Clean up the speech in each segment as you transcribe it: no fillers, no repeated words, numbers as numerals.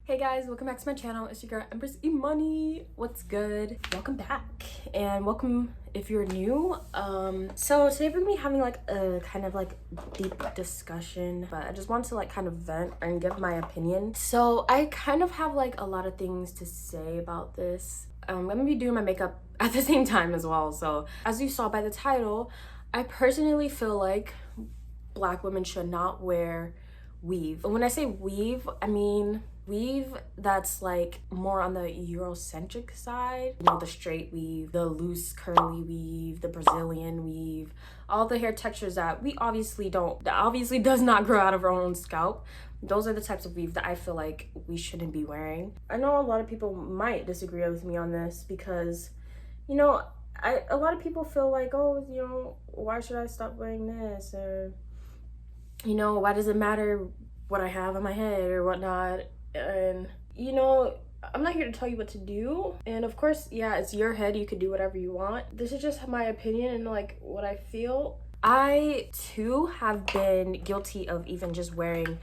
Hey guys, welcome back to my channel. It's your girl Empress Imani. What's good? Welcome back and welcome if you're new. So today we're gonna be having like a kind of like deep discussion, but I just want to like kind of vent and give my opinion. So I kind of have like a lot of things to say about this. I'm gonna be doing my makeup at the same time as well. So as you saw by the title, I personally feel like Black women should not wear weave. When I say weave, I mean weave that's like more on the Eurocentric side. You know, the straight weave, the loose curly weave, the Brazilian weave, all the hair textures that we obviously does not grow out of our own scalp. Those are the types of weave that I feel like we shouldn't be wearing. I know a lot of people might disagree with me on this because, you know, a lot of people feel like, oh, you know, why should I stop wearing this? Or, you know, why does it matter what I have on my head or whatnot? And, you know, I'm not here to tell you what to do. And of course, yeah, it's your head. You could do whatever you want. This is just my opinion and like what I feel. I too have been guilty of even just wearing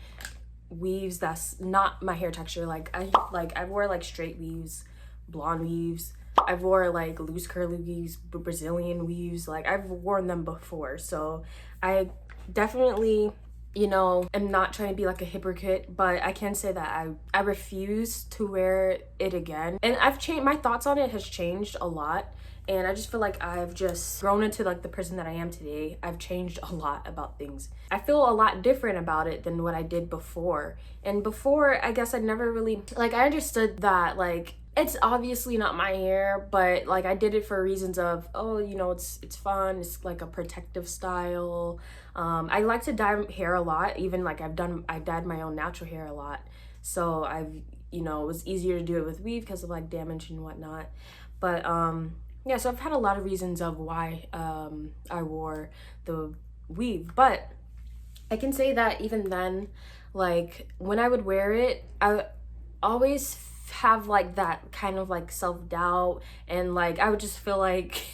weaves that's not my hair texture. I wore like straight weaves, blonde weaves. I've wore like loose curly weaves, Brazilian weaves. Like I've worn them before. So I definitely, you know, I'm not trying to be like a hypocrite, but I can say that I refuse to wear it again. And I've changed, my thoughts on it has changed a lot. And I just feel like I've just grown into like the person that I am today. I've changed a lot about things. I feel a lot different about it than what I did before. And before, I guess I never really, like I understood that like, it's obviously not my hair, but like I did it for reasons of, oh, you know, it's fun. It's like a protective style. I like to dye hair a lot. Even like I dyed my own natural hair a lot. So you know, it was easier to do it with weave because of like damage and whatnot. But yeah, so I've had a lot of reasons of why I wore the weave. But I can say that even then, like when I would wear it, I always have like that kind of like self-doubt, and like I would just feel like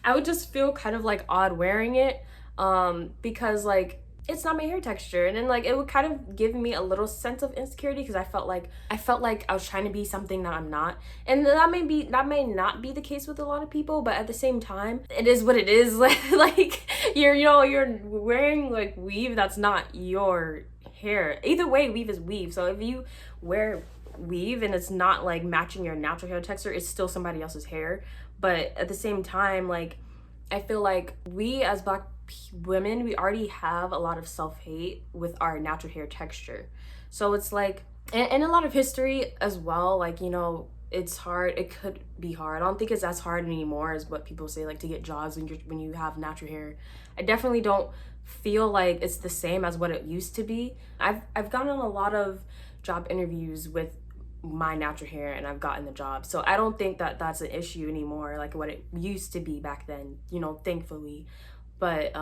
I would just feel kind of like odd wearing it because like it's not my hair texture, and then like it would kind of give me a little sense of insecurity because I felt like I was trying to be something that I'm not. And that may not be the case with a lot of people, but at the same time it is what it is. Like you're wearing like weave that's not your hair. Either way, weave is weave. So if you wear weave and it's not like matching your natural hair texture, it's still somebody else's hair. But at the same time, like I feel like we as Black women, we already have a lot of self-hate with our natural hair texture. So it's like, and a lot of history as well, like, you know, it's hard. It could be hard. I don't think it's as hard anymore as what people say, like to get jobs when you have natural hair. I definitely don't feel like it's the same as what it used to be. I've gotten a lot of job interviews with my natural hair and I've gotten the job. So I don't think that that's an issue anymore, like what it used to be back then, you know, thankfully. But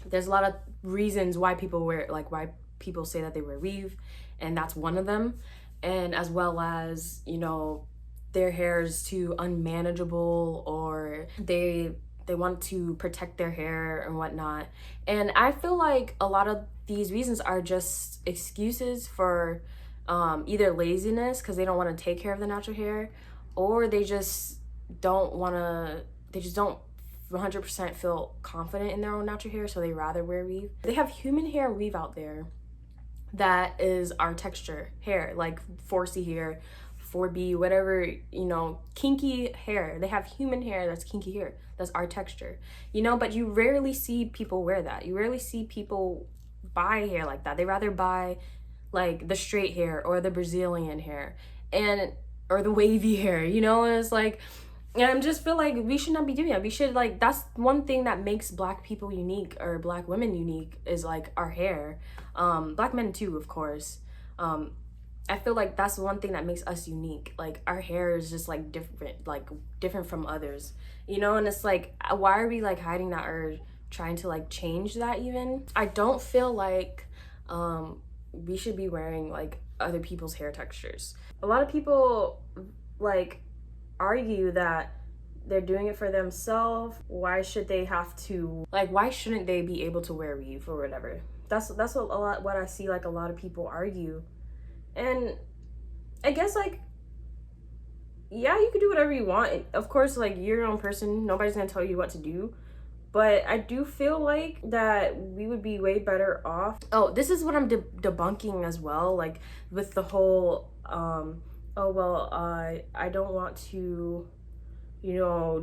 there's a lot of reasons why people why people say that they wear weave, and that's one of them. And as well as, you know, their hair is too unmanageable, or they want to protect their hair and whatnot. And I feel like a lot of these reasons are just excuses for either laziness because they don't want to take care of the natural hair, or they just don't 100% feel confident in their own natural hair, so they rather wear weave. They have human hair weave out there that is our texture hair, like 4C hair, 4B, whatever, you know, kinky hair. They have human hair that's kinky hair, that's our texture, you know. But you rarely see people wear that. You rarely see people buy hair like that. They rather buy like the straight hair or the Brazilian hair or the wavy hair, you know. And it's like, and I just feel like we should not be doing that. We should, like, that's one thing that makes Black people unique, or Black women unique, is like our hair. Black men too, of course. I feel like that's one thing that makes us unique. Like our hair is just like different from others, you know. And it's like, why are we like hiding that or trying to like change that even? I don't feel like we should be wearing like other people's hair textures. A lot of people like argue that they're doing it for themselves. Why should they have to, like, why shouldn't they be able to wear weave or whatever? That's a lot what I see like a lot of people argue. And I guess like, yeah, you can do whatever you want. Of course, like, you're your own person. Nobody's gonna tell you what to do. But I do feel like that we would be way better off. Oh, this is what I'm debunking as well. Like, with the whole, oh, well, I don't want to,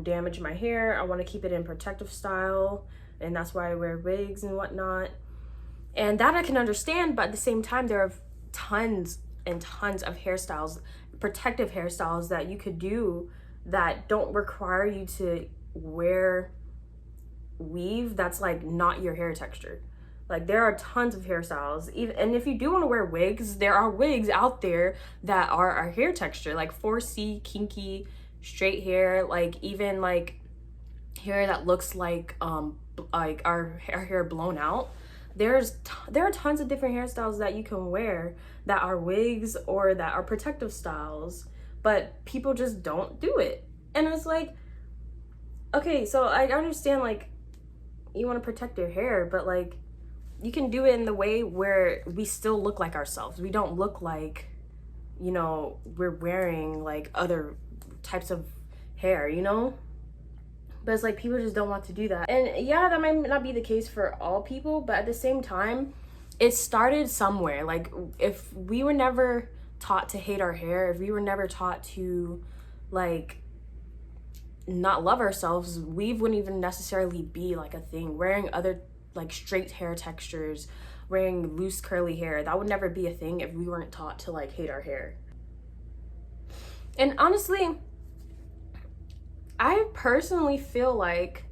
damage my hair. I want to keep it in protective style. And that's why I wear wigs and whatnot. And that I can understand. But at the same time, there are tons and tons of hairstyles, protective hairstyles that you could do that don't require you to wear weave that's like not your hair texture. Like, there are tons of hairstyles, even, and if you do want to wear wigs, there are wigs out there that are our hair texture, like 4C kinky straight hair, like even like hair that looks like our hair blown out. There are tons of different hairstyles that you can wear that are wigs or that are protective styles, but people just don't do it. And it's like, okay, so I understand, like, you want to protect your hair, but like, you can do it in the way where we still look like ourselves. We don't look like, we're wearing like other types of hair, but it's like, people just don't want to do that. And yeah, that might not be the case for all people, but at the same time, it started somewhere. Like, if we were never taught to hate our hair, if we were never taught to like not love ourselves, weave wouldn't even necessarily be like a thing. Wearing other like straight hair textures, wearing loose curly hair, that would never be a thing if we weren't taught to like hate our hair. And honestly, I personally feel like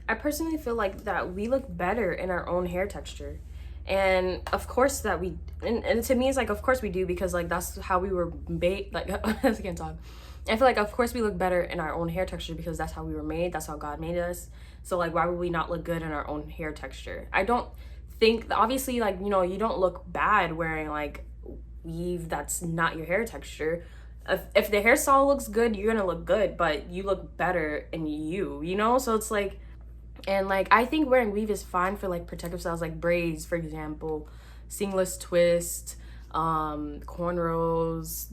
that we look better in our own hair texture. And of course that we, and to me it's like, of course we do, because like that's how we were made. Like, I can't talk. I feel like, of course, we look better in our own hair texture because that's how we were made. That's how God made us. So, like, why would we not look good in our own hair texture? I don't think, obviously, like, you don't look bad wearing, like, weave that's not your hair texture. If the hairstyle looks good, you're gonna look good, but you look better in you, So it's like, and, like, I think wearing weave is fine for, like, protective styles, like braids, for example, seamless twist, cornrows.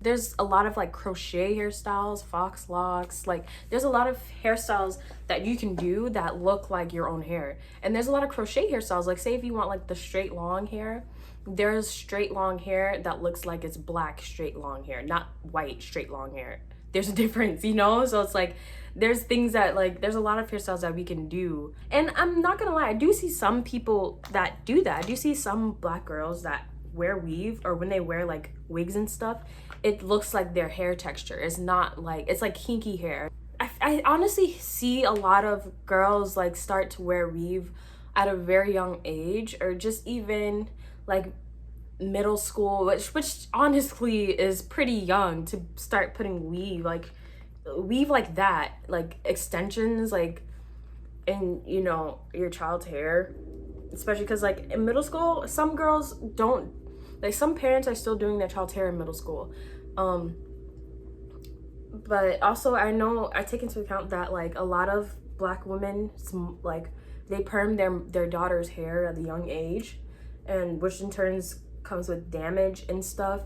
There's a lot of like crochet hairstyles, fox locks. Like, there's a lot of hairstyles that you can do that look like your own hair. And there's a lot of crochet hairstyles. Like, say if you want like the straight long hair, there's straight long hair that looks like it's black straight long hair, not white straight long hair. There's a difference, So it's like, there's things that like, there's a lot of hairstyles that we can do. And I'm not gonna lie, I do see some people that do that. I do see some black girls that wear weave, or when they wear like wigs and stuff, it looks like their hair texture is not like, it's like kinky hair. I honestly see a lot of girls like start to wear weave at a very young age, or just even like middle school, which honestly is pretty young to start putting weave like that, like extensions like in your child's hair. Especially because like in middle school, some girls don't, like, some parents are still doing their child's hair in middle school. But also I know, I take into account that like a lot of black women, like, they perm their daughter's hair at a young age, and which in turns comes with damage and stuff.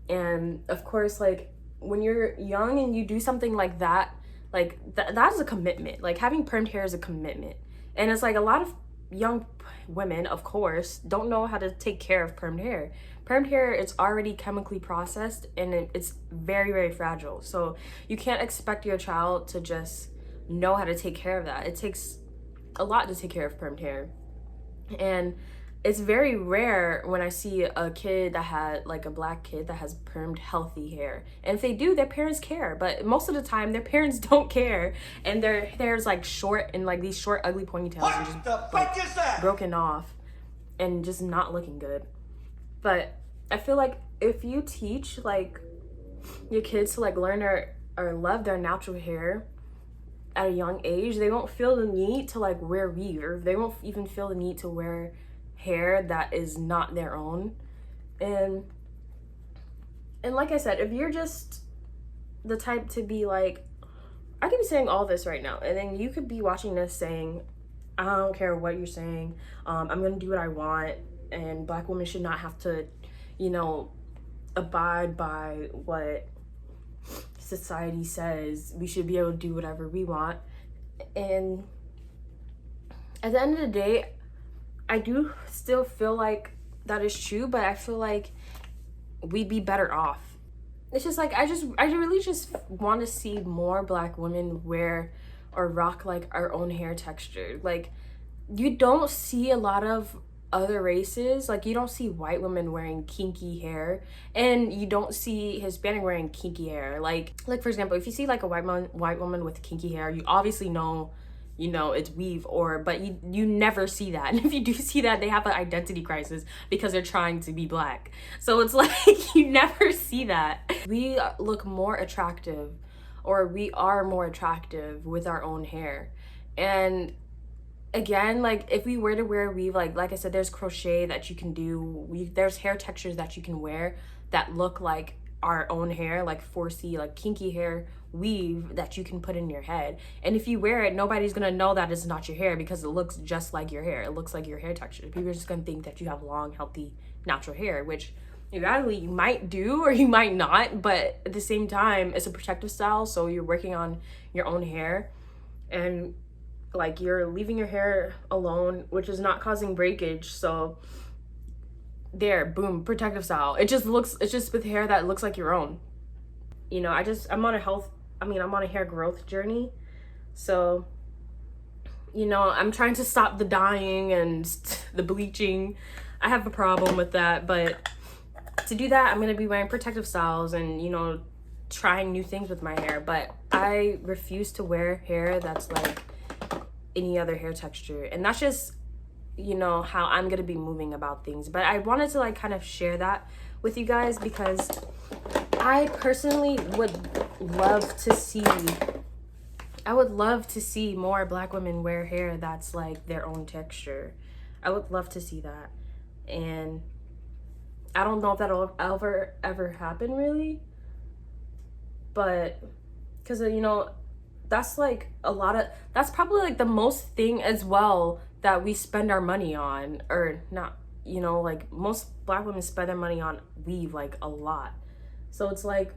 And of course, like, when you're young and you do something like that, like that is a commitment. Like, having permed hair is a commitment. And it's like, a lot of young women, of course, don't know how to take care of permed hair. Permed hair is already chemically processed, and it's very, very fragile. So you can't expect your child to just know how to take care of that. It takes a lot to take care of permed hair. And it's very rare when I see a kid that had, like, a black kid that has permed healthy hair. And if they do, their parents care. But most of the time, their parents don't care. And their hair's, like, short, and, like, these short, ugly ponytails are just, like, is that? Broken off and just not looking good. But I feel like if you teach, like, your kids to, like, learn or love their natural hair at a young age, they won't feel the need to, like, wear weave. Or they won't even feel the need to wear hair that is not their own. And like I said, if you're just the type to be like, I could be saying all this right now, and then you could be watching this saying, I don't care what you're saying, I'm gonna do what I want, and black women should not have to, you know, abide by what society says. We should be able to do whatever we want. And at the end of the day, I do still feel like that is true, but I feel like we'd be better off. It's just like I really just want to see more Black women wear or rock like our own hair texture. Like, you don't see a lot of other races, like you don't see white women wearing kinky hair, and you don't see Hispanic wearing kinky hair. Like for example, if you see like a white woman with kinky hair, you obviously know, you know, it's weave, but you never see that. And if you do see that, they have an identity crisis because they're trying to be Black. So it's like you never see that. We look more attractive, or we are more attractive with our own hair. And again, like if we were to wear weave, like I said, there's crochet that you can do. There's hair textures that you can wear that look like our own hair, like 4C, like kinky hair weave that you can put in your head. And if you wear it, nobody's gonna know that it's not your hair because it looks just like your hair. It looks like your hair texture. People are just gonna think that you have long, healthy, natural hair, which eventually you might do or you might not, but at the same time, it's a protective style, so you're working on your own hair, and like you're leaving your hair alone, which is not causing breakage. So there, boom, protective style. It's just with hair that looks like your own. You know, I'm on a hair growth journey. So, you know, I'm trying to stop the dyeing and the bleaching. I have a problem with that, but to do that, I'm gonna be wearing protective styles and, you know, trying new things with my hair. But I refuse to wear hair that's like any other hair texture, and that's just, you know, how I'm gonna be moving about things. But I wanted to like kind of share that with you guys because I personally would love to see more Black women wear hair that's like their own texture. I would love to see that, and I don't know if that'll ever happen really, but because, you know, that's like that's probably like the most thing as well that we spend our money on, or not, you know, like most Black women spend their money on weave like a lot. So it's like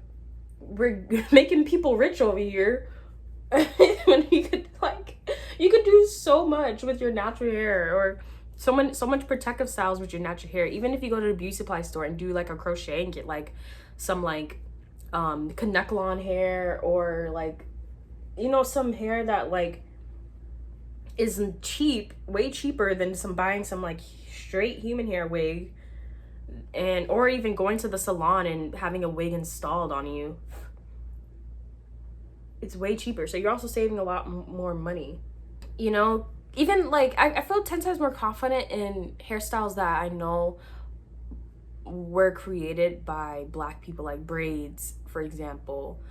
we're making people rich over here when you could do so much with your natural hair, or so much protective styles with your natural hair. Even if you go to the beauty supply store and do like a crochet and get like some like Kanekalon hair, or like, you know, some hair that like is cheap, way cheaper than buying some like straight human hair wig, and or even going to the salon and having a wig installed on you. It's way cheaper, so you're also saving a lot more money. You know, even like I feel 10 times more confident in hairstyles that I know were created by Black people, like braids, for example.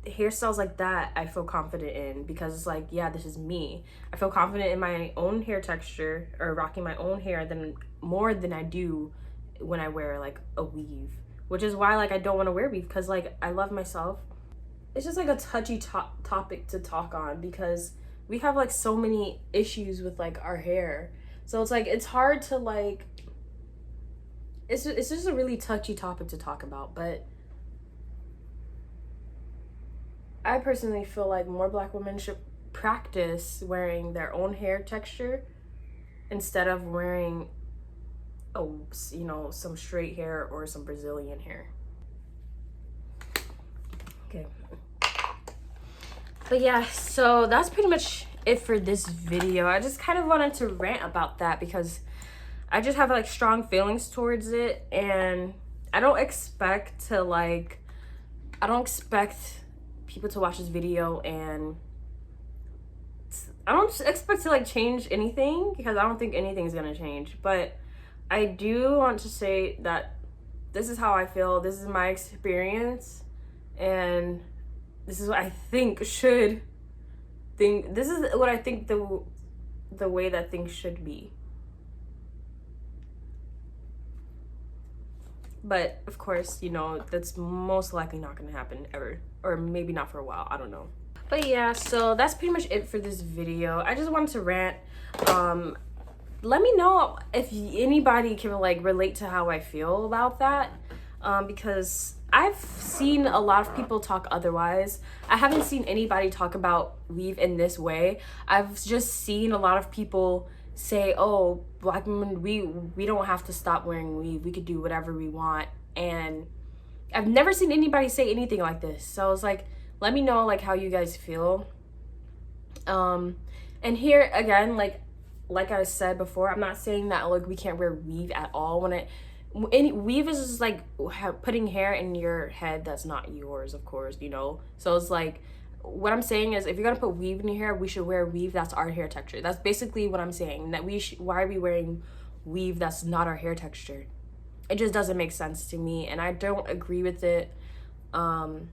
Hairstyles like that I feel confident in because it's like, yeah, this is me. I feel confident in my own hair texture, or rocking my own hair, more than I do when I wear like a weave, which is why like I don't want to wear weave, because like I love myself. It's just like a touchy topic to talk on because we have like so many issues with like our hair. So it's like it's hard to like, it's just a really touchy topic to talk about. But I personally feel like more Black women should practice wearing their own hair texture instead of wearing you know, some straight hair or some Brazilian hair. Okay. But yeah, so that's pretty much it for this video. I just kind of wanted to rant about that because I just have like strong feelings towards it, and I don't expect people to watch this video, and I don't expect to like change anything because I don't think anything's gonna change. But I do want to say that this is how I feel, this is my experience, and this is what I think this is what I think the way that things should be. But of course, you know, that's most likely not gonna happen ever, or maybe not for a while, I don't know. But yeah, so that's pretty much it for this video. I just wanted to rant. let me know if anybody can like relate to how I feel about that, because I've seen a lot of people talk otherwise. I haven't seen anybody talk about weave in this way. I've just seen a lot of people say, oh, Black women, we don't have to stop wearing weave, we could do whatever we want. And I've never seen anybody say anything like this. So I was like, let me know like how you guys feel. And here again, like I said before, I'm not saying that like we can't wear weave at all. Weave is just like putting hair in your head that's not yours, of course, you know. So it's like, what I'm saying is, if you're gonna put weave in your hair, we should wear weave that's our hair texture. That's basically what I'm saying. That why are we wearing weave that's not our hair texture? It just doesn't make sense to me, and I don't agree with it. And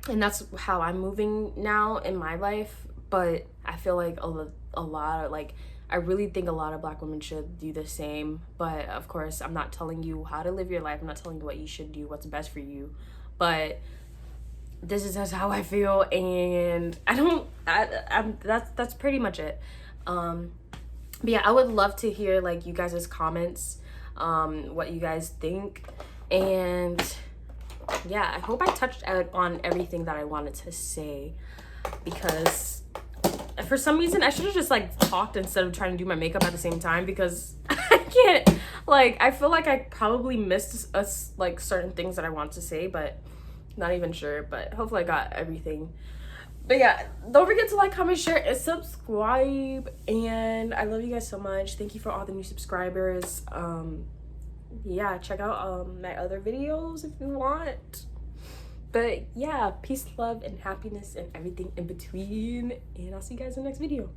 that's how I'm moving now in my life. But I feel like a lot of like, I really think a lot of Black women should do the same. But of course, I'm not telling you how to live your life. I'm not telling you what you should do, what's best for you. But this is just how I feel, and that's pretty much it. But yeah, I would love to hear like you guys' comments, what you guys think. And yeah, I hope I touched out on everything that I wanted to say, because for some reason I should have just like talked instead of trying to do my makeup at the same time, because I can't, like, I feel like I probably missed like certain things that I want to say, but not even sure. But hopefully I got everything. But yeah, don't forget to like, comment, share, and subscribe. And I love you guys so much. Thank you for all the new subscribers. Yeah, check out my other videos if you want. But yeah, peace, love, and happiness, and everything in between. And I'll see you guys in the next video.